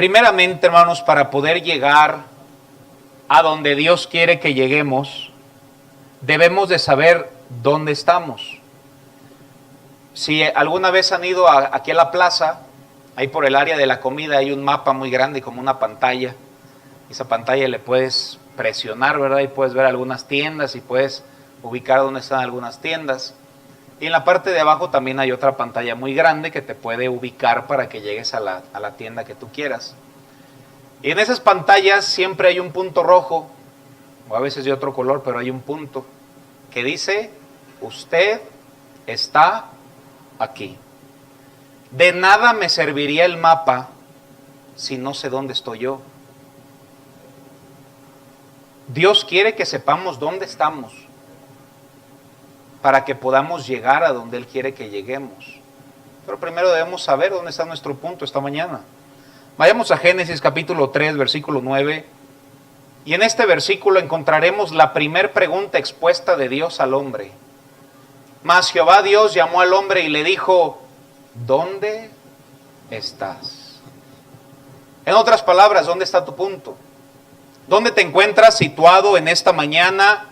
Primeramente, hermanos, para poder llegar a donde Dios quiere que lleguemos, debemos de saber dónde estamos. Si alguna vez han ido aquí a la plaza, ahí por el área de la comida hay un mapa muy grande como una pantalla. Esa pantalla le puedes presionar, ¿verdad? Y puedes ver algunas tiendas y puedes ubicar dónde están algunas tiendas. Y en la parte de abajo también hay otra pantalla muy grande que te puede ubicar para que llegues a la tienda que tú quieras. Y en esas pantallas siempre hay un punto rojo, o a veces de otro color, pero hay un punto que dice, usted está aquí. De nada me serviría el mapa si no sé dónde estoy yo. Dios quiere que sepamos dónde estamos para que podamos llegar a donde Él quiere que lleguemos. Pero primero debemos saber dónde está nuestro punto esta mañana. Vayamos a Génesis capítulo 3, versículo 9. Y en este versículo encontraremos la primer pregunta expuesta de Dios al hombre. Mas Jehová Dios llamó al hombre y le dijo, ¿dónde estás? En otras palabras, ¿dónde está tu punto? ¿Dónde te encuentras situado en esta mañana?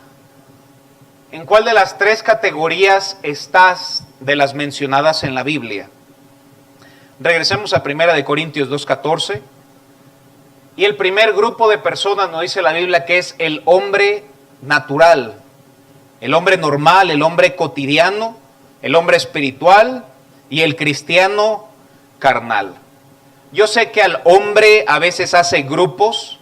¿En cuál de las tres categorías estás de las mencionadas en la Biblia? Regresemos a 1 Corintios 2:14. Y el primer grupo de personas nos dice la Biblia que es el hombre natural, el hombre normal, el hombre cotidiano, el hombre espiritual y el cristiano carnal. Yo sé que al hombre a veces hace grupos,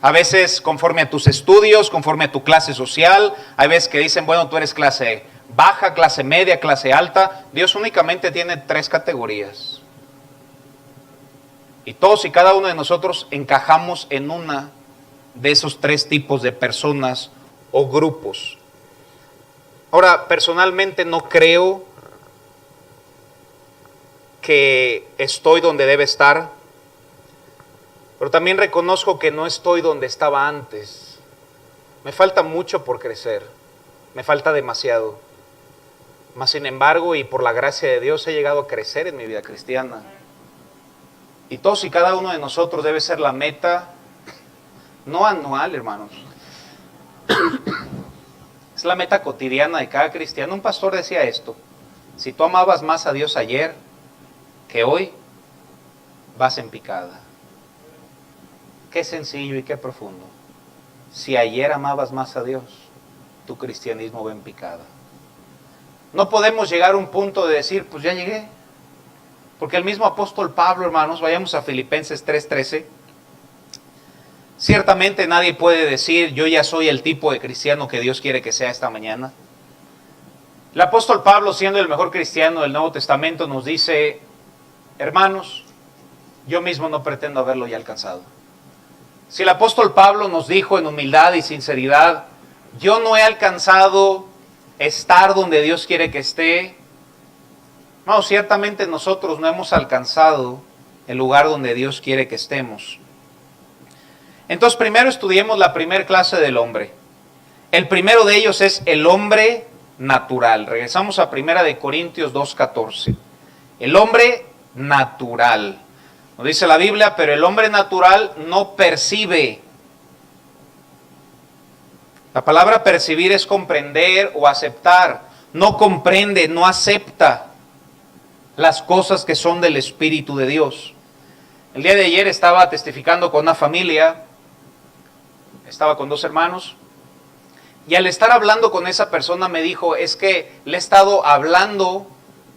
a veces conforme a tus estudios, conforme a tu clase social, hay veces que dicen, bueno, tú eres clase baja, clase media, clase alta. Dios únicamente tiene tres categorías. Y todos y cada uno de nosotros encajamos en una de esos tres tipos de personas o grupos. Ahora, personalmente no creo que estoy donde debe estar, pero también reconozco que no estoy donde estaba antes. Me falta mucho por crecer, me falta demasiado. Mas sin embargo, y por la gracia de Dios, he llegado a crecer en mi vida cristiana. Y todos y cada uno de nosotros debe ser la meta, no anual, hermanos. Es la meta cotidiana de cada cristiano. Un pastor decía esto: si tú amabas más a Dios ayer que hoy, vas en picada. Qué sencillo y qué profundo. Si ayer amabas más a Dios, tu cristianismo va en picada. No podemos llegar a un punto de decir, pues ya llegué. Porque el mismo apóstol Pablo, hermanos, vayamos a Filipenses 3:13. Ciertamente nadie puede decir, yo ya soy el tipo de cristiano que Dios quiere que sea esta mañana. El apóstol Pablo, siendo el mejor cristiano del Nuevo Testamento, nos dice, hermanos, yo mismo no pretendo haberlo ya alcanzado. Si el apóstol Pablo nos dijo en humildad y sinceridad, yo no he alcanzado estar donde Dios quiere que esté, no, ciertamente nosotros no hemos alcanzado el lugar donde Dios quiere que estemos. Entonces primero estudiemos la primera clase del hombre. El primero de ellos es el hombre natural. Regresamos a 1 Corintios 2:14. El hombre natural. Nos dice la Biblia, pero el hombre natural no percibe. La palabra percibir es comprender o aceptar. No comprende, no acepta las cosas que son del Espíritu de Dios. El día de ayer estaba testificando con una familia, estaba con dos hermanos, y al estar hablando con esa persona me dijo, es que le he estado hablando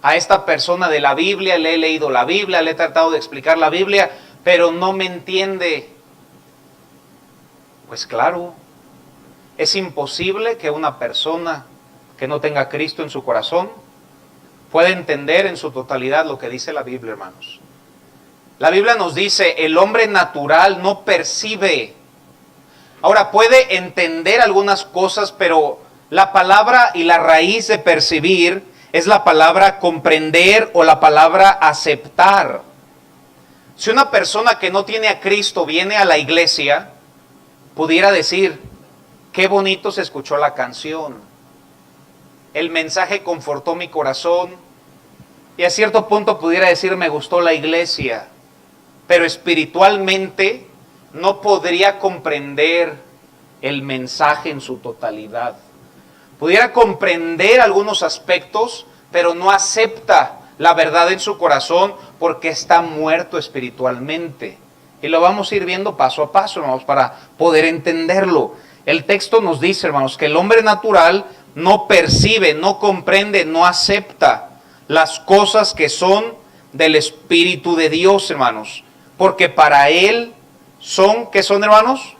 a esta persona de la Biblia, le he leído la Biblia, le he tratado de explicar la Biblia, pero no me entiende. Pues claro, es imposible que una persona que no tenga a Cristo en su corazón pueda entender en su totalidad lo que dice la Biblia, hermanos. La Biblia nos dice, el hombre natural no percibe. Ahora, puede entender algunas cosas, pero la palabra y la raíz de percibir es la palabra comprender o la palabra aceptar. Si una persona que no tiene a Cristo viene a la iglesia, pudiera decir, qué bonito se escuchó la canción, el mensaje confortó mi corazón, y a cierto punto pudiera decir, me gustó la iglesia, pero espiritualmente no podría comprender el mensaje en su totalidad. Pudiera comprender algunos aspectos, pero no acepta la verdad en su corazón porque está muerto espiritualmente. Y lo vamos a ir viendo paso a paso, hermanos, para poder entenderlo. El texto nos dice, hermanos, que el hombre natural no percibe, no comprende, no acepta las cosas que son del Espíritu de Dios, hermanos. Porque para él son, ¿qué son, hermanos?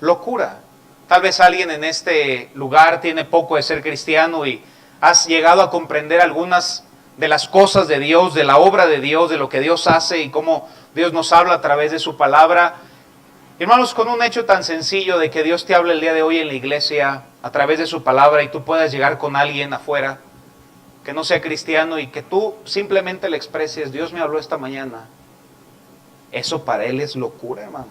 Locura. Tal vez alguien en este lugar tiene poco de ser cristiano y has llegado a comprender algunas de las cosas de Dios, de la obra de Dios, de lo que Dios hace y cómo Dios nos habla a través de su palabra. Hermanos, con un hecho tan sencillo de que Dios te hable el día de hoy en la iglesia a través de su palabra y tú puedas llegar con alguien afuera que no sea cristiano y que tú simplemente le expreses, Dios me habló esta mañana. Eso para él es locura, hermanos.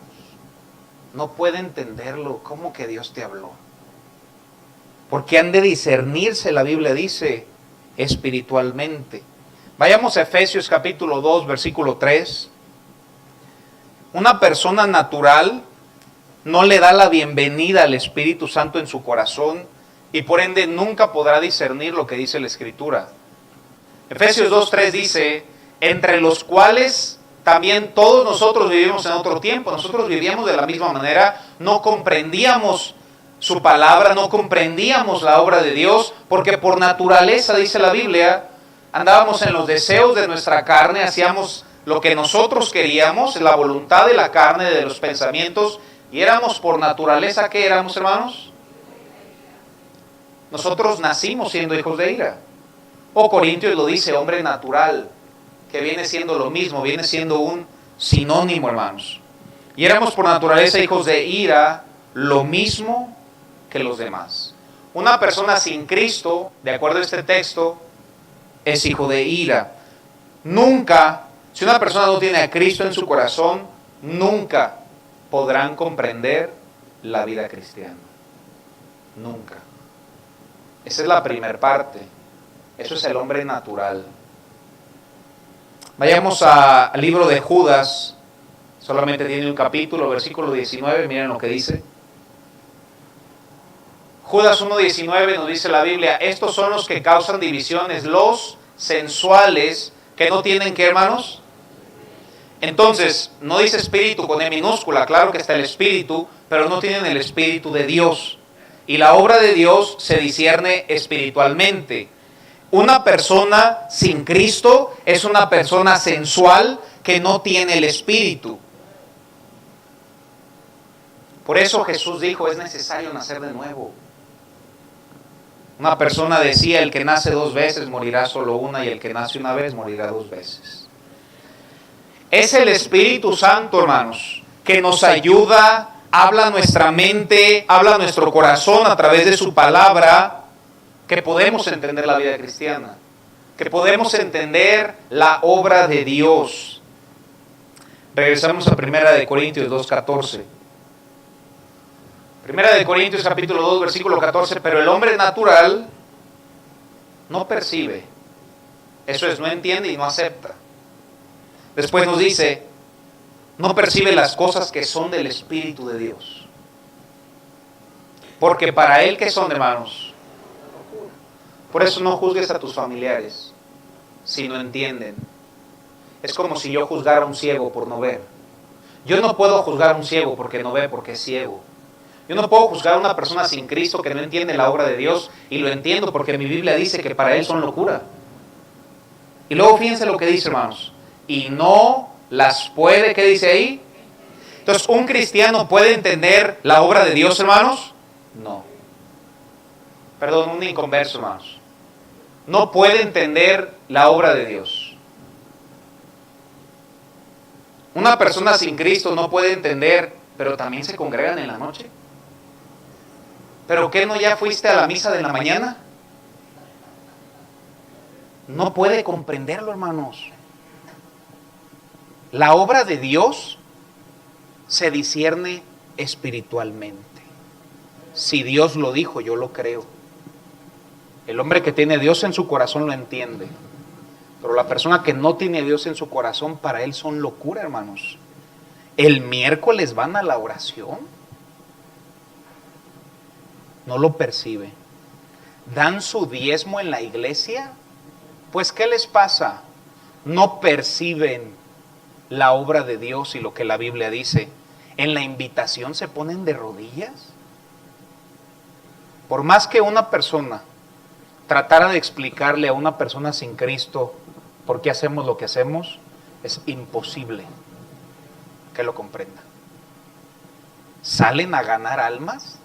No puede entenderlo. ¿Cómo que Dios te habló? Porque han de discernirse, la Biblia dice, espiritualmente. Vayamos a Efesios capítulo 2, versículo 3. Una persona natural no le da la bienvenida al Espíritu Santo en su corazón y por ende nunca podrá discernir lo que dice la Escritura. Efesios 2:3 dice, entre los cuales también todos nosotros vivimos en otro tiempo. Nosotros vivíamos de la misma manera, no comprendíamos su palabra, no comprendíamos la obra de Dios, porque por naturaleza, dice la Biblia, andábamos en los deseos de nuestra carne, hacíamos lo que nosotros queríamos, la voluntad de la carne, de los pensamientos, y éramos por naturaleza, ¿qué éramos, hermanos? Nosotros nacimos siendo hijos de ira. O Corintios lo dice, hombre natural, que viene siendo lo mismo, viene siendo un sinónimo, hermanos. Y éramos por naturaleza hijos de ira, lo mismo que los demás. Una persona sin Cristo, de acuerdo a este texto, es hijo de ira. Nunca, si una persona no tiene a Cristo en su corazón, nunca podrán comprender la vida cristiana. Nunca. Esa es la primera parte. Eso es el hombre natural. Vayamos al libro de Judas. Solamente tiene un capítulo, versículo 19. Miren lo que dice. Judas 1:19 nos dice la Biblia, estos son los que causan divisiones, los sensuales, que no tienen, ¿qué, hermanos? Entonces, no dice espíritu con E minúscula, claro que está el espíritu, pero no tienen el espíritu de Dios. Y la obra de Dios se discierne espiritualmente. Una persona sin Cristo es una persona sensual que no tiene el espíritu. Por eso Jesús dijo, es necesario nacer de nuevo. Una persona decía, el que nace 2 veces morirá solo una y el que nace una vez morirá 2 veces. Es el Espíritu Santo, hermanos, que nos ayuda, habla nuestra mente, habla nuestro corazón a través de su palabra, que podemos entender la vida cristiana, que podemos entender la obra de Dios. Regresamos a 1 Corintios 2:14. 1 Corintios capítulo 2, versículo 14, pero el hombre natural no percibe. Eso es, no entiende y no acepta. Después nos dice, no percibe las cosas que son del Espíritu de Dios. Porque para él, ¿qué son, hermanos? Por eso no juzgues a tus familiares si no entienden. Es como si yo juzgara a un ciego por no ver. Yo no puedo juzgar a un ciego porque no ve, porque es ciego. Yo no puedo juzgar a una persona sin Cristo que no entiende la obra de Dios, y lo entiendo porque mi Biblia dice que para él son locura. Y luego fíjense lo que dice, hermanos. Y no las puede, ¿qué dice ahí? Entonces, ¿un cristiano puede entender la obra de Dios, hermanos? No. Perdón, un inconverso, hermanos. No puede entender la obra de Dios. Una persona sin Cristo no puede entender, pero también se congregan en la noche. ¿Pero qué no ya fuiste a la misa de la mañana? No puede comprenderlo, hermanos. La obra de Dios se discierne espiritualmente. Si Dios lo dijo, yo lo creo. El hombre que tiene a Dios en su corazón lo entiende. Pero la persona que no tiene a Dios en su corazón, para él son locura, hermanos. El miércoles van a la oración. No lo percibe. Dan su diezmo en la iglesia. Pues ¿qué les pasa? No perciben la obra de Dios y lo que la Biblia dice. En la invitación se ponen de rodillas. Por más que una persona tratara de explicarle a una persona sin Cristo por qué hacemos lo que hacemos, es imposible que lo comprenda. ¿Salen a ganar almas?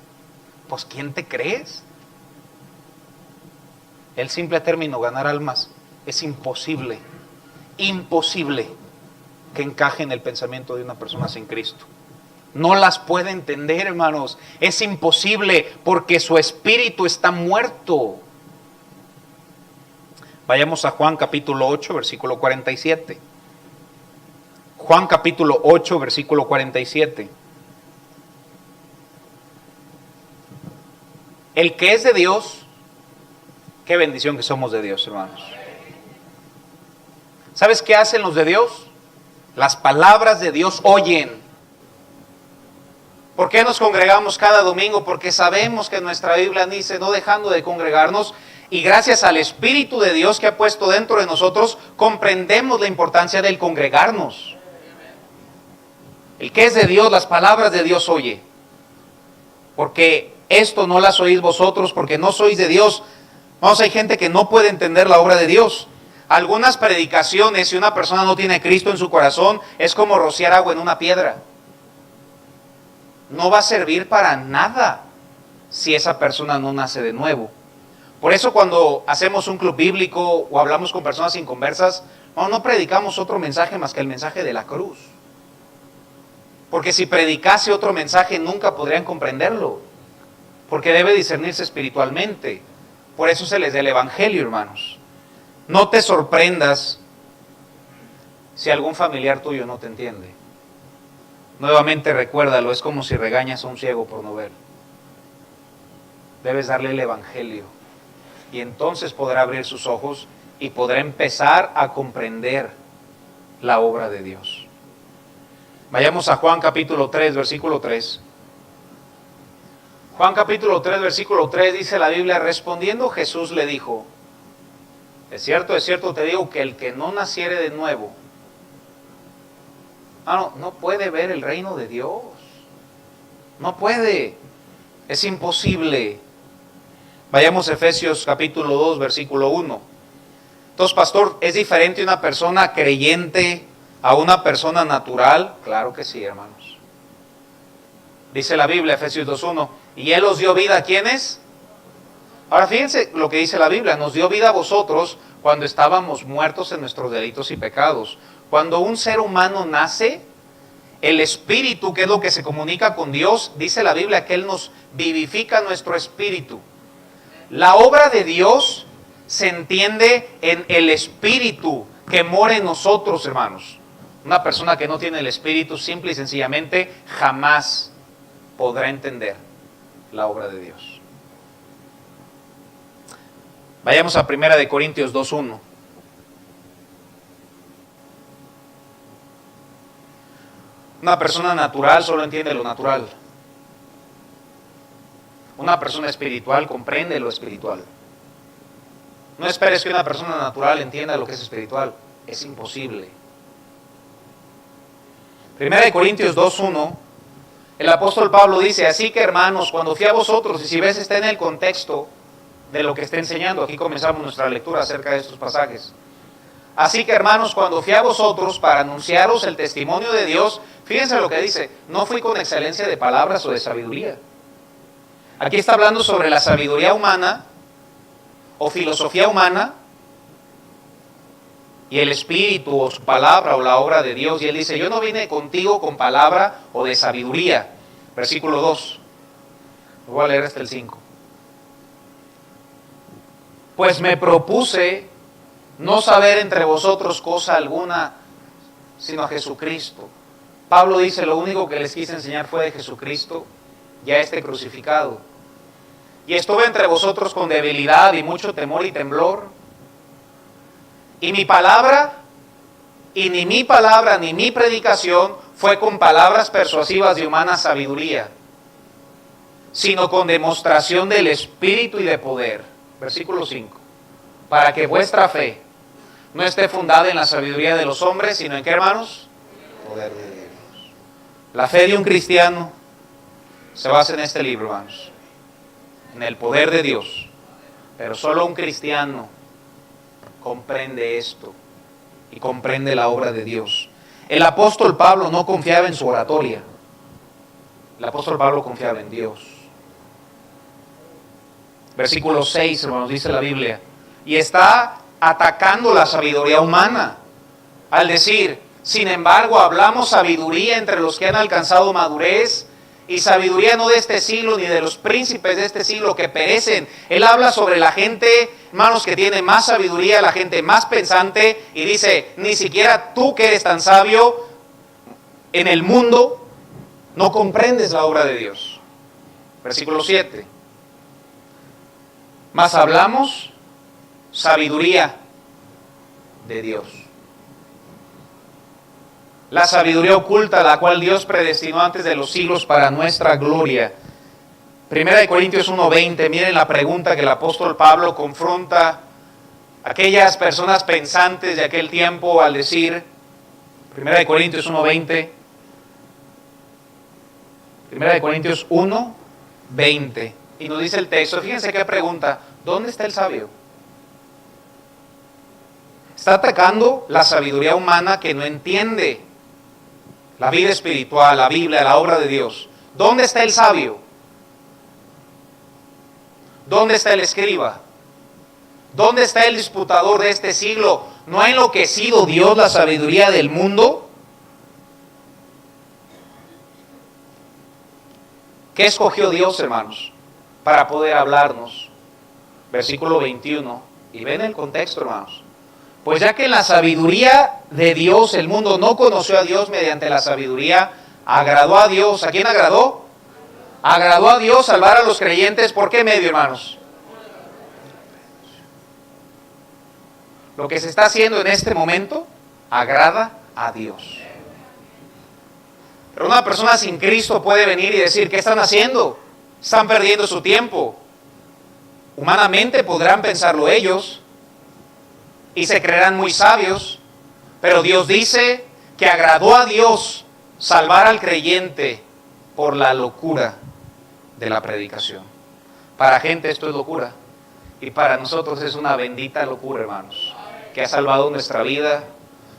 Pues ¿quién te crees? El simple término ganar almas es imposible, imposible que encaje en el pensamiento de una persona sin Cristo. No las puede entender, hermanos. Es imposible porque su espíritu está muerto. Vayamos a Juan capítulo 8, versículo 47. Juan capítulo 8, versículo 47. El que es de Dios, qué bendición que somos de Dios, hermanos. ¿Sabes qué hacen los de Dios? Las palabras de Dios oyen. ¿Por qué nos congregamos cada domingo? Porque sabemos que nuestra Biblia dice, no dejando de congregarnos, y gracias al Espíritu de Dios que ha puesto dentro de nosotros, comprendemos la importancia del congregarnos. El que es de Dios, las palabras de Dios oye. Porque esto no las oís vosotros, porque no sois de Dios. Vamos, hay gente que no puede entender la obra de Dios. Algunas predicaciones, si una persona no tiene a Cristo en su corazón, es como rociar agua en una piedra. No va a servir para nada si esa persona no nace de nuevo. Por eso cuando hacemos un club bíblico o hablamos con personas inconversas, no predicamos otro mensaje más que el mensaje de la cruz. Porque si predicase otro mensaje nunca podrían comprenderlo. Porque debe discernirse espiritualmente. Por eso se les da el Evangelio, hermanos. No te sorprendas si algún familiar tuyo no te entiende. Nuevamente recuérdalo, es como si regañas a un ciego por no ver. Debes darle el Evangelio. Y entonces podrá abrir sus ojos y podrá empezar a comprender la obra de Dios. Vayamos a Juan capítulo 3, versículo 3. Juan capítulo 3, versículo 3 dice la Biblia, respondiendo Jesús le dijo, es cierto te digo que el que no naciere de nuevo, no puede ver el reino de Dios. No puede. Es imposible. Vayamos a Efesios capítulo 2, versículo 1. Entonces, pastor, ¿es diferente una persona creyente a una persona natural? Claro que sí, hermanos. Dice la Biblia, Efesios 2:1, y Él os dio vida, ¿a quiénes? Ahora fíjense lo que dice la Biblia, nos dio vida a vosotros cuando estábamos muertos en nuestros delitos y pecados. Cuando un ser humano nace, el espíritu, que es lo que se comunica con Dios, dice la Biblia que Él nos vivifica nuestro espíritu. La obra de Dios se entiende en el espíritu que mora en nosotros, hermanos. Una persona que no tiene el espíritu, simple y sencillamente, jamás podrá entender la obra de Dios. Vayamos a 1 Corintios 2:1. Una persona natural solo entiende lo natural. Una persona espiritual comprende lo espiritual. No esperes que una persona natural entienda lo que es espiritual. Es imposible. 1 Corintios 2:1, el apóstol Pablo dice, así que hermanos, cuando fui a vosotros, y si ves está en el contexto de lo que está enseñando, aquí comenzamos nuestra lectura acerca de estos pasajes. Así que hermanos, cuando fui a vosotros para anunciaros el testimonio de Dios, fíjense lo que dice, no fui con excelencia de palabras o de sabiduría. Aquí está hablando sobre la sabiduría humana o filosofía humana y el espíritu o su palabra o la obra de Dios. Y él dice, yo no vine contigo con palabra o de sabiduría. Versículo 2. Voy a leer hasta el 5. Pues me propuse no saber entre vosotros cosa alguna, sino a Jesucristo. Pablo dice, lo único que les quise enseñar fue de Jesucristo, ya este crucificado. Y estuve entre vosotros con debilidad y mucho temor y temblor. Y mi palabra, y ni mi palabra ni mi predicación fue con palabras persuasivas de humana sabiduría, sino con demostración del Espíritu y de poder. Versículo 5. Para que vuestra fe no esté fundada en la sabiduría de los hombres, sino en ¿qué, hermanos? Poder de Dios. La fe de un cristiano se basa en este libro, hermanos, en el poder de Dios. Pero solo un cristiano comprende esto y comprende la obra de Dios. El apóstol Pablo no confiaba en su oratoria. El apóstol Pablo confiaba en Dios. Versículo 6, hermanos, dice la Biblia. Y está atacando la sabiduría humana al decir, sin embargo, hablamos sabiduría entre los que han alcanzado madurez, y sabiduría no de este siglo ni de los príncipes de este siglo que perecen. Él habla sobre la gente, hermanos, que tiene más sabiduría, la gente más pensante, y dice, ni siquiera tú que eres tan sabio en el mundo, no comprendes la obra de Dios. Versículo 7. Mas hablamos sabiduría de Dios. La sabiduría oculta, la cual Dios predestinó antes de los siglos para nuestra gloria. Primera de Corintios 1:20, miren la pregunta que el apóstol Pablo confronta a aquellas personas pensantes de aquel tiempo al decir, Primera de Corintios 1:20, Primera de Corintios 1:20, y nos dice el texto, fíjense qué pregunta, ¿dónde está el sabio? Está atacando la sabiduría humana que no entiende la vida espiritual, la Biblia, la obra de Dios. ¿Dónde está el sabio? ¿Dónde está el escriba? ¿Dónde está el disputador de este siglo? ¿No ha enloquecido Dios la sabiduría del mundo? ¿Qué escogió Dios, hermanos, para poder hablarnos? Versículo 21. Y ven el contexto, hermanos. Pues ya que en la sabiduría de Dios el mundo no conoció a Dios mediante la sabiduría, agradó a Dios. ¿A quién agradó? Agradó a Dios salvar a los creyentes. ¿Por qué medio, hermanos? Lo que se está haciendo en este momento agrada a Dios. Pero una persona sin Cristo puede venir y decir, ¿qué están haciendo? Están perdiendo su tiempo. Humanamente podrán pensarlo ellos y se creerán muy sabios, pero Dios dice que agradó a Dios salvar al creyente por la locura de la predicación. Para gente esto es locura, y para nosotros es una bendita locura, hermanos, que ha salvado nuestra vida,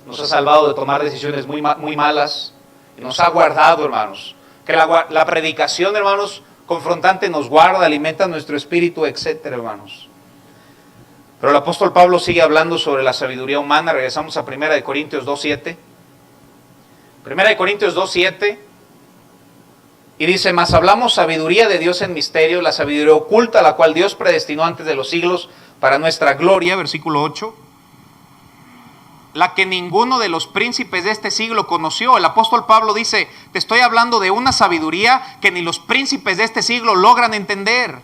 nos ha salvado de tomar decisiones muy malas, y nos ha guardado, hermanos, que la predicación, hermanos, confrontante nos guarda, alimenta nuestro espíritu, etcétera, hermanos. Pero el apóstol Pablo sigue hablando sobre la sabiduría humana. Regresamos a 1 de Corintios 2:7. 1 de Corintios 2:7. Y dice, mas hablamos sabiduría de Dios en misterio, la sabiduría oculta, la cual Dios predestinó antes de los siglos para nuestra gloria. Versículo 8. La que ninguno de los príncipes de este siglo conoció. El apóstol Pablo dice, te estoy hablando de una sabiduría que ni los príncipes de este siglo logran entender.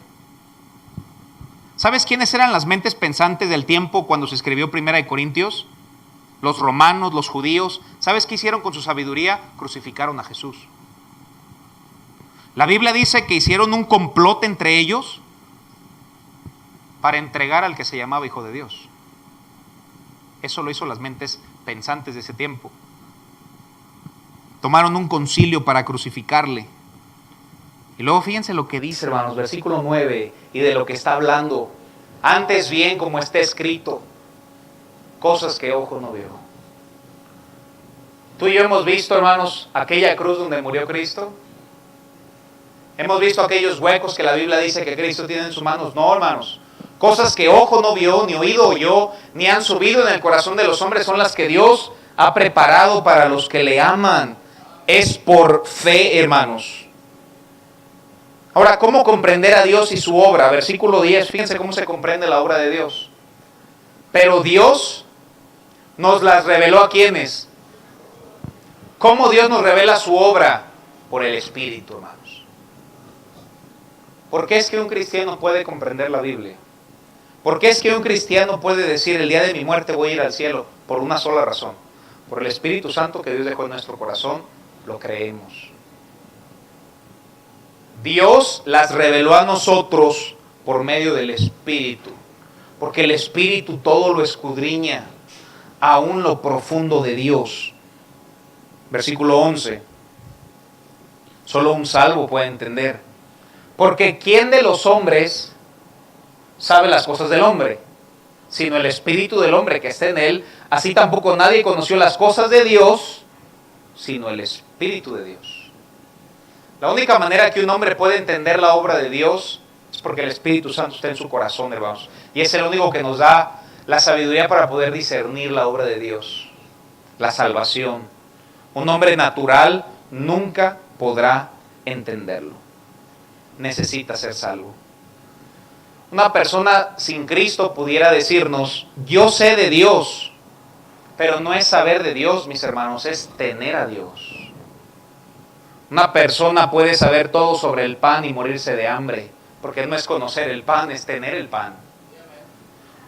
¿Sabes quiénes eran las mentes pensantes del tiempo cuando se escribió 1 de Corintios? Los romanos, los judíos. ¿Sabes qué hicieron con su sabiduría? Crucificaron a Jesús. La Biblia dice que hicieron un complot entre ellos para entregar al que se llamaba Hijo de Dios. Eso lo hizo las mentes pensantes de ese tiempo. Tomaron un concilio para crucificarle. Y luego fíjense lo que dice, hermanos, versículo 9, y de lo que está hablando. Antes bien, como está escrito, cosas que ojo no vio. Tú y yo hemos visto, hermanos, aquella cruz donde murió Cristo. Hemos visto aquellos huecos que la Biblia dice que Cristo tiene en sus manos. No, hermanos. Cosas que ojo no vio, ni oído oyó, ni han subido en el corazón de los hombres son las que Dios ha preparado para los que le aman. Es por fe, hermanos. Ahora, ¿cómo comprender a Dios y su obra? Versículo 10, fíjense cómo se comprende la obra de Dios. Pero Dios nos las reveló ¿a quiénes? ¿Cómo Dios nos revela su obra? Por el Espíritu, hermanos. ¿Por qué es que un cristiano puede comprender la Biblia? ¿Por qué es que un cristiano puede decir el día de mi muerte voy a ir al cielo? Por una sola razón. Por el Espíritu Santo que Dios dejó en nuestro corazón, lo creemos. Dios las reveló a nosotros por medio del Espíritu. Porque el Espíritu todo lo escudriña, aún lo profundo de Dios. Versículo 11. Solo un salvo puede entender. Porque ¿quién de los hombres sabe las cosas del hombre? Sino el Espíritu del hombre que está en él. Así tampoco nadie conoció las cosas de Dios, sino el Espíritu de Dios. La única manera que un hombre puede entender la obra de Dios es porque el Espíritu Santo está en su corazón, hermanos. Y es el único que nos da la sabiduría para poder discernir la obra de Dios, la salvación. Un hombre natural nunca podrá entenderlo. Necesita ser salvo. Una persona sin Cristo pudiera decirnos, yo sé de Dios, pero no es saber de Dios, mis hermanos, es tener a Dios. Una persona puede saber todo sobre el pan y morirse de hambre, porque no es conocer el pan, es tener el pan.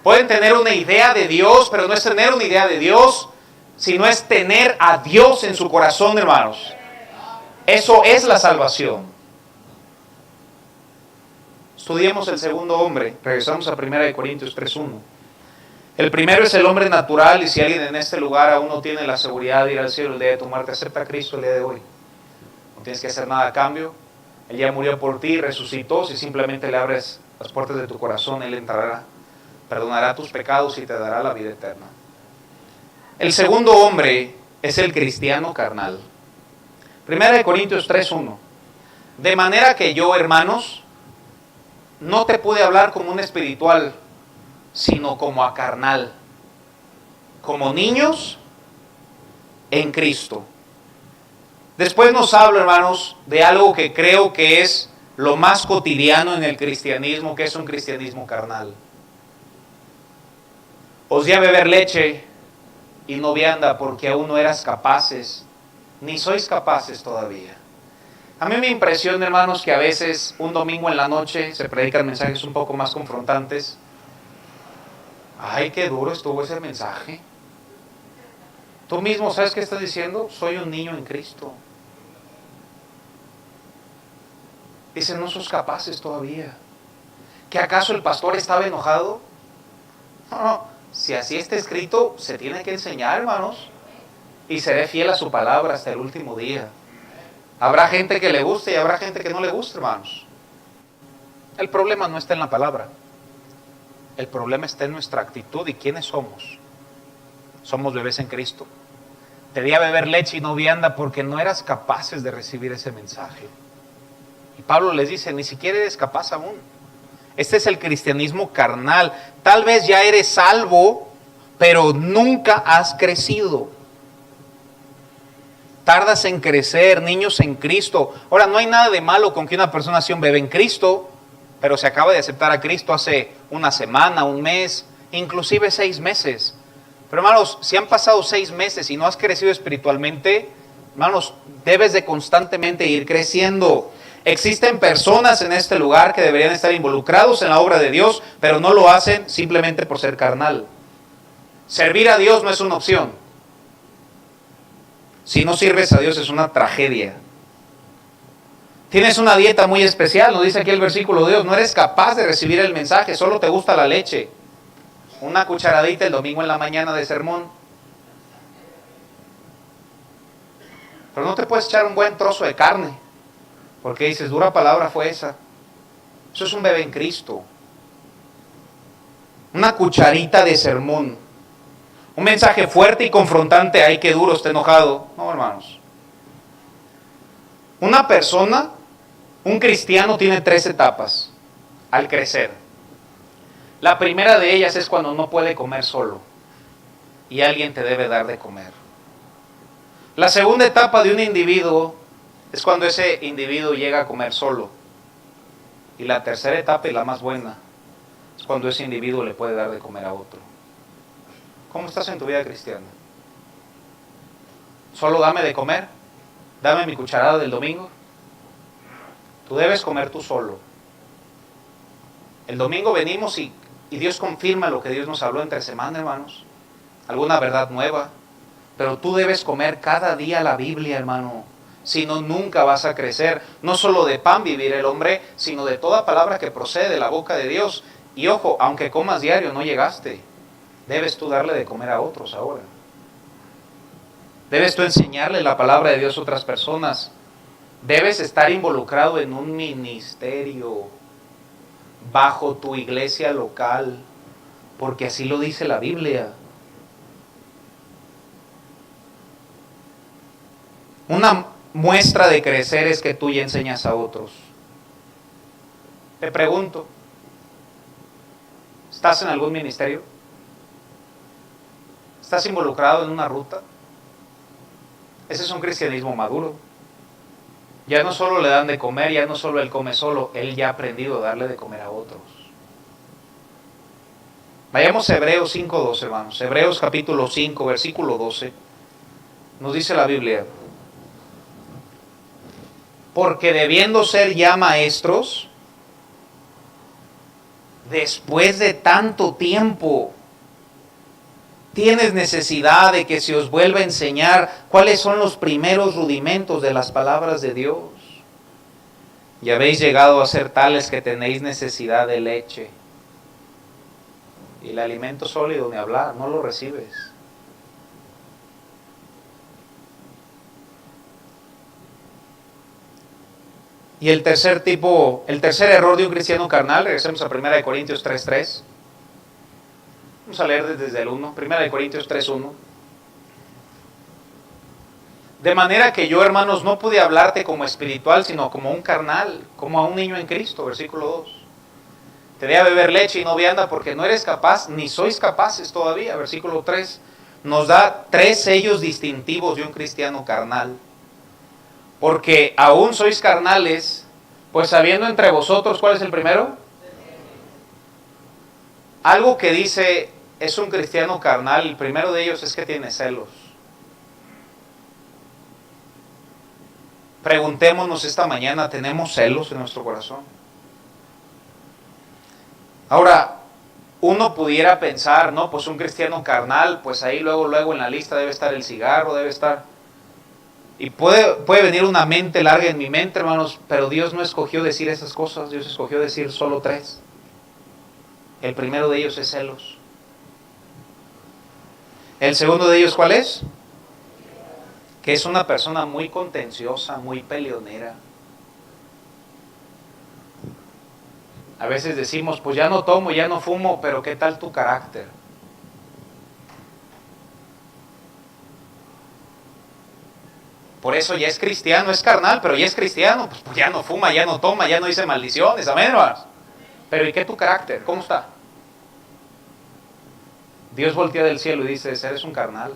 Pueden tener una idea de Dios, pero no es tener una idea de Dios, sino es tener a Dios en su corazón, hermanos. Eso es la salvación. Estudiemos el segundo hombre. Regresamos a 1 Corintios 3:1. El primero es el hombre natural, y si alguien en este lugar aún no tiene la seguridad de ir al cielo el día de tu muerte, acepta a Cristo el día de hoy. No tienes que hacer nada a cambio. Él ya murió por ti, resucitó. Si simplemente le abres las puertas de tu corazón, Él entrará, perdonará tus pecados y te dará la vida eterna. El segundo hombre es el cristiano carnal. 1 Corintios 3:1. De manera que yo, hermanos, no te pude hablar como un espiritual, sino como a carnal, como niños en Cristo. Después nos habla, hermanos, de algo que creo que es lo más cotidiano en el cristianismo, que es un cristianismo carnal. Os di a beber leche y no vianda porque aún no eras capaces, ni sois capaces todavía. A mí me impresiona, hermanos, que a veces un domingo en la noche se predican mensajes un poco más confrontantes. Ay, qué duro estuvo ese mensaje. Tú mismo sabes qué estás diciendo. Soy un niño en Cristo. Dicen, no sos capaces todavía. ¿Que acaso el pastor estaba enojado? No, si así está escrito, se tiene que enseñar, hermanos. Y seré fiel a su palabra hasta el último día. Habrá gente que le guste y habrá gente que no le guste, hermanos. El problema no está en la palabra. El problema está en nuestra actitud y quiénes somos. Somos bebés en Cristo. Te di a beber leche y no vianda porque no eras capaces de recibir ese mensaje. Y Pablo les dice, ni siquiera eres capaz aún. Este es el cristianismo carnal. Tal vez ya eres salvo, pero nunca has crecido. Tardas en crecer, niños en Cristo. Ahora, no hay nada de malo con que una persona sea un bebé en Cristo, pero se acaba de aceptar a Cristo hace una semana, un mes, inclusive 6 meses. Pero hermanos, si han pasado 6 meses y no has crecido espiritualmente, hermanos, debes de constantemente ir creciendo. Existen personas en este lugar que deberían estar involucrados en la obra de Dios, pero no lo hacen simplemente por ser carnal. Servir a Dios no es una opción. Si no sirves a Dios es una tragedia. Tienes una dieta muy especial, nos dice aquí el versículo de Dios, no eres capaz de recibir el mensaje, solo te gusta la leche. Una cucharadita el domingo en la mañana de sermón. Pero no te puedes echar un buen trozo de carne, porque dices, dura palabra fue esa. Eso es un bebé en Cristo. Una cucharita de sermón. Un mensaje fuerte y confrontante, ay, qué duro, está enojado. No, hermanos. Una persona, un cristiano, tiene 3 etapas al crecer. La primera de ellas es cuando no puede comer solo y alguien te debe dar de comer. La segunda etapa de un individuo es cuando ese individuo llega a comer solo. Y la tercera etapa, y la más buena, es cuando ese individuo le puede dar de comer a otro. ¿Cómo estás en tu vida cristiana? ¿Solo dame de comer? ¿Dame mi cucharada del domingo? Tú debes comer tú solo. El domingo venimos y Y Dios confirma lo que Dios nos habló entre semana, hermanos. Alguna verdad nueva. Pero tú debes comer cada día la Biblia, hermano. Si no, nunca vas a crecer. No solo de pan vivir el hombre, sino de toda palabra que procede de la boca de Dios. Y ojo, aunque comas diario, no llegaste. Debes tú darle de comer a otros ahora. Debes tú enseñarle la palabra de Dios a otras personas. Debes estar involucrado en un ministerio bajo tu iglesia local, porque así lo dice la Biblia. Una muestra de crecer es que tú ya enseñas a otros. Te pregunto, ¿estás en algún ministerio? ¿Estás involucrado en una ruta? Ese es un cristianismo maduro. Ya no solo le dan de comer, ya no solo él come solo, él ya ha aprendido a darle de comer a otros. Vayamos a Hebreos 5:12, hermanos. Hebreos capítulo 5, versículo 12. Nos dice la Biblia: porque debiendo ser ya maestros, después de tanto tiempo, tienes necesidad de que se os vuelva a enseñar cuáles son los primeros rudimentos de las palabras de Dios. Y habéis llegado a ser tales que tenéis necesidad de leche. Y el alimento sólido, ni hablar, no lo recibes. Y el tercer error de un cristiano carnal, regresemos a 1 Corintios 3:3. Vamos a leer desde el 1, 1 Corintios 3:1. De manera que yo, hermanos, no pude hablarte como espiritual, sino como un carnal, como a un niño en Cristo, versículo 2. Te di a beber leche y no vianda porque no eres capaz, ni sois capaces todavía, versículo 3. Nos da 3 sellos distintivos de un cristiano carnal. Porque aún sois carnales, pues habiendo entre vosotros, ¿cuál es el primero? Algo que dice es un cristiano carnal, el primero de ellos es que tiene celos. Preguntémonos esta mañana, ¿tenemos celos en nuestro corazón? Ahora, uno pudiera pensar, no, pues un cristiano carnal, pues ahí luego en la lista debe estar el cigarro, debe estar... Y puede venir una mente larga en mi mente, hermanos, pero Dios no escogió decir esas cosas, Dios escogió decir solo 3. El primero de ellos es celos. El segundo de ellos, ¿cuál es? Que es una persona muy contenciosa, muy peleonera. A veces decimos, pues ya no tomo, ya no fumo, pero ¿qué tal tu carácter? Por eso ya es cristiano, es carnal, pero ya es cristiano, pues ya no fuma, ya no toma, ya no dice maldiciones, amén, hermanos. Pero ¿y qué tu carácter? ¿Cómo está? Dios voltea del cielo y dice, eres un carnal.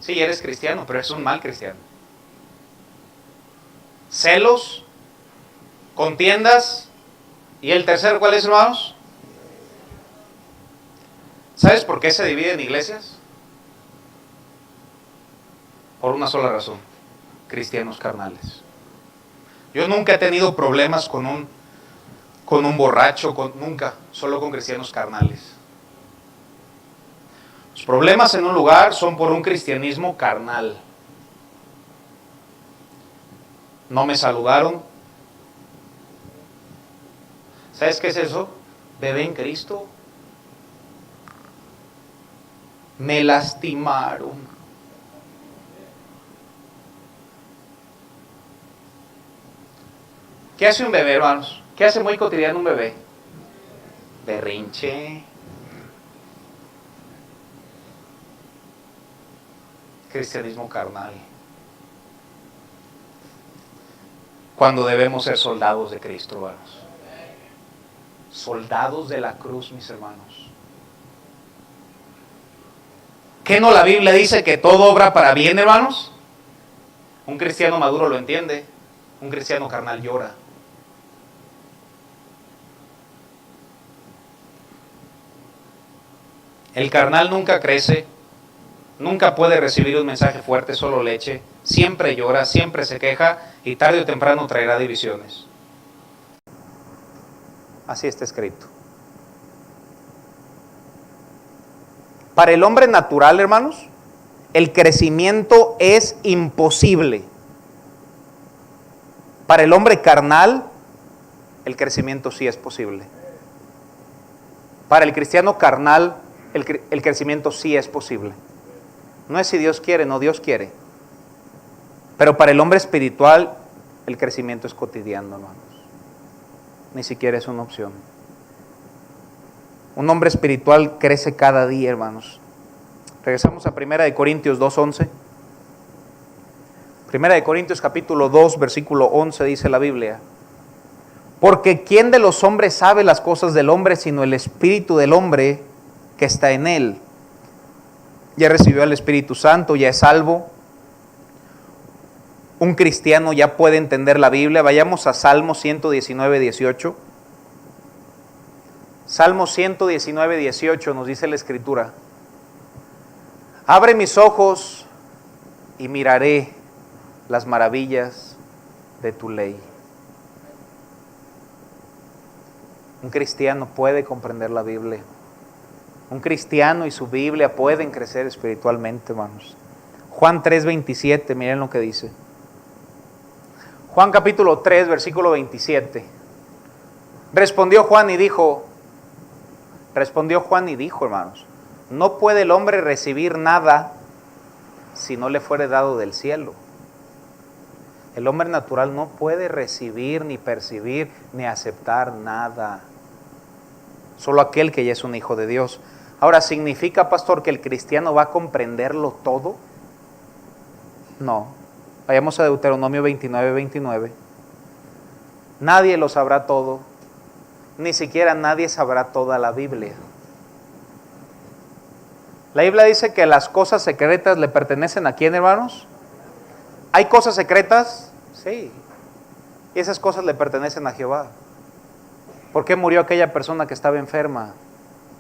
Sí, eres cristiano, pero eres un mal cristiano. Celos, contiendas, y el tercero, ¿cuál es, hermanos? ¿Sabes por qué se dividen iglesias? Por una sola razón: cristianos carnales. Yo nunca he tenido problemas con un borracho, nunca, solo con cristianos carnales. Los problemas en un lugar son por un cristianismo carnal. No me saludaron. ¿Sabes qué es eso? Bebé en Cristo. Me lastimaron. ¿Qué hace un bebé, hermanos? ¿Qué hace muy cotidiano un bebé? Berrinche. Cristianismo carnal. Cuando debemos ser soldados de Cristo, hermanos. Soldados de la cruz, mis hermanos. ¿Qué no la Biblia dice que todo obra para bien, hermanos? Un cristiano maduro lo entiende. Un cristiano carnal llora. El carnal nunca crece, nunca puede recibir un mensaje fuerte, solo leche. Siempre llora, siempre se queja y tarde o temprano traerá divisiones. Así está escrito. Para el hombre natural, hermanos, el crecimiento es imposible. Para el hombre carnal, el crecimiento sí es posible. Para el cristiano carnal, el crecimiento sí es posible. No es si Dios quiere, no, Dios quiere. Pero para el hombre espiritual, el crecimiento es cotidiano, hermanos. Ni siquiera es una opción. Un hombre espiritual crece cada día, hermanos. Regresamos a 1 Corintios 2:11. 1 Corintios capítulo 2, versículo 11 dice la Biblia: porque ¿quién de los hombres sabe las cosas del hombre sino el espíritu del hombre que está en él? Ya recibió al Espíritu Santo, ya es salvo. Un cristiano ya puede entender la Biblia. Vayamos a Salmo 119, 18. Salmo 119, 18 nos dice la Escritura: abre mis ojos y miraré las maravillas de tu ley. Un cristiano puede comprender la Biblia. Un cristiano y su Biblia pueden crecer espiritualmente, hermanos. Juan 3:27, miren lo que dice. Juan capítulo 3, versículo 27. Respondió Juan y dijo, hermanos, no puede el hombre recibir nada si no le fuere dado del cielo. El hombre natural no puede recibir, ni percibir, ni aceptar nada. Solo aquel que ya es un hijo de Dios. Ahora, ¿significa, pastor, que el cristiano va a comprenderlo todo? No. Vayamos a Deuteronomio 29, 29. Nadie lo sabrá todo, ni siquiera nadie sabrá toda la Biblia. La Biblia dice que las cosas secretas le pertenecen ¿a quién, hermanos? ¿Hay cosas secretas? Sí. Y esas cosas le pertenecen a Jehová. ¿Por qué murió aquella persona que estaba enferma?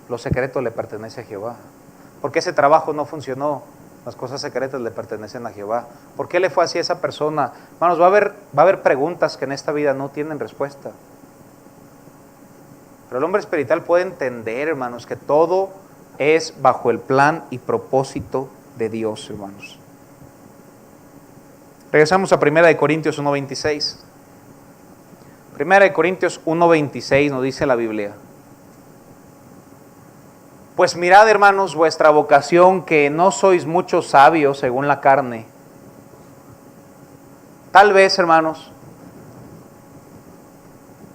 Lo secreto le pertenece a Jehová. ¿Por qué ese trabajo no funcionó? Las cosas secretas le pertenecen a Jehová. ¿Por qué le fue así a esa persona? Hermanos, va a haber preguntas que en esta vida no tienen respuesta. Pero el hombre espiritual puede entender, hermanos, que todo es bajo el plan y propósito de Dios, hermanos. Regresamos a 1 Corintios 1:26. 1 Corintios 1:26 nos dice la Biblia: pues mirad, hermanos, vuestra vocación, que no sois muchos sabios según la carne. Tal vez, hermanos,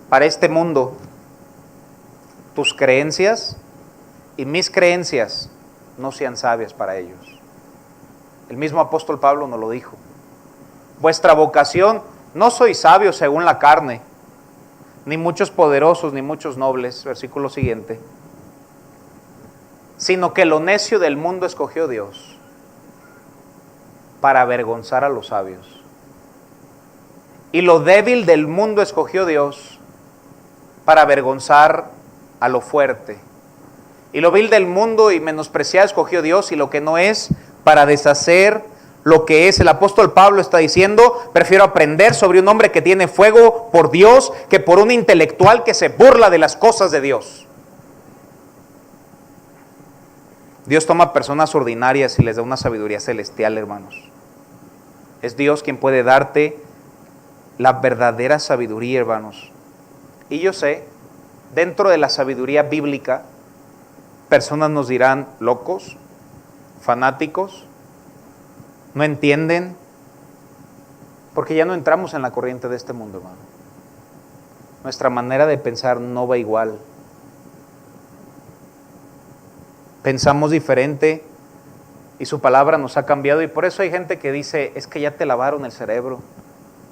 para este mundo, tus creencias y mis creencias no sean sabias para ellos. El mismo apóstol Pablo nos lo dijo. Vuestra vocación, no sois sabios según la carne, ni muchos poderosos, ni muchos nobles, versículo siguiente, sino que lo necio del mundo escogió Dios para avergonzar a los sabios. Y lo débil del mundo escogió Dios para avergonzar a lo fuerte. Y lo vil del mundo y menospreciado escogió Dios, y lo que no es, para deshacer lo que es. El apóstol Pablo está diciendo: prefiero aprender sobre un hombre que tiene fuego por Dios que por un intelectual que se burla de las cosas de Dios. Dios toma personas ordinarias y les da una sabiduría celestial, hermanos. Es Dios quien puede darte la verdadera sabiduría, hermanos. Y yo sé, dentro de la sabiduría bíblica, personas nos dirán locos, fanáticos, no entienden, porque ya no entramos en la corriente de este mundo, hermano. Nuestra manera de pensar no va igual. Pensamos diferente y su palabra nos ha cambiado, y por eso hay gente que dice: es que ya te lavaron el cerebro.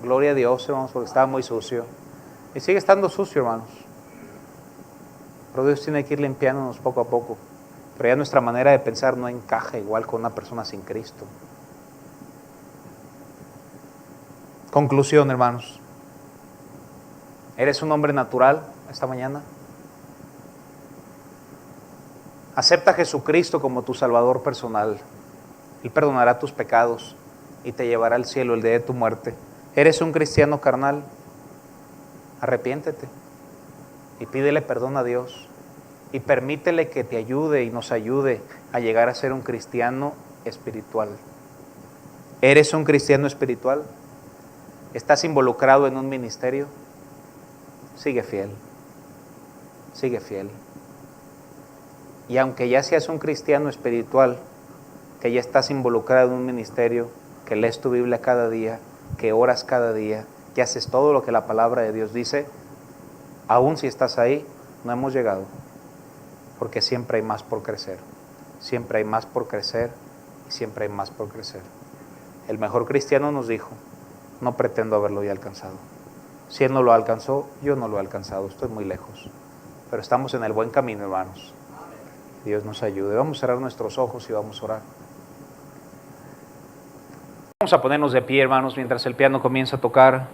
Gloria a Dios, hermanos, porque estaba muy sucio. Y sigue estando sucio, hermanos. Pero Dios tiene que ir limpiándonos poco a poco. Pero ya nuestra manera de pensar no encaja igual con una persona sin Cristo. Conclusión, hermanos. ¿Eres un hombre natural esta mañana? Acepta a Jesucristo como tu Salvador personal. Él perdonará tus pecados y te llevará al cielo el día de tu muerte. ¿Eres un cristiano carnal? Arrepiéntete y pídele perdón a Dios. y permítele que te ayude y nos ayude a llegar a ser un cristiano espiritual. ¿Eres un cristiano espiritual? ¿Estás involucrado en un ministerio? Sigue fiel. Sigue fiel. Y aunque ya seas un cristiano espiritual, que ya estás involucrado en un ministerio, que lees tu Biblia cada día, que oras cada día, que haces todo lo que la palabra de Dios dice, aún si estás ahí, no hemos llegado. Porque siempre hay más por crecer. Siempre hay más por crecer y siempre hay más por crecer. El mejor cristiano nos dijo, no pretendo haberlo ya alcanzado. Si él no lo alcanzó, yo no lo he alcanzado, estoy muy lejos. Pero estamos en el buen camino, hermanos. Dios nos ayude. Vamos a cerrar nuestros ojos y vamos a orar. Vamos a ponernos de pie, hermanos, mientras el piano comienza a tocar.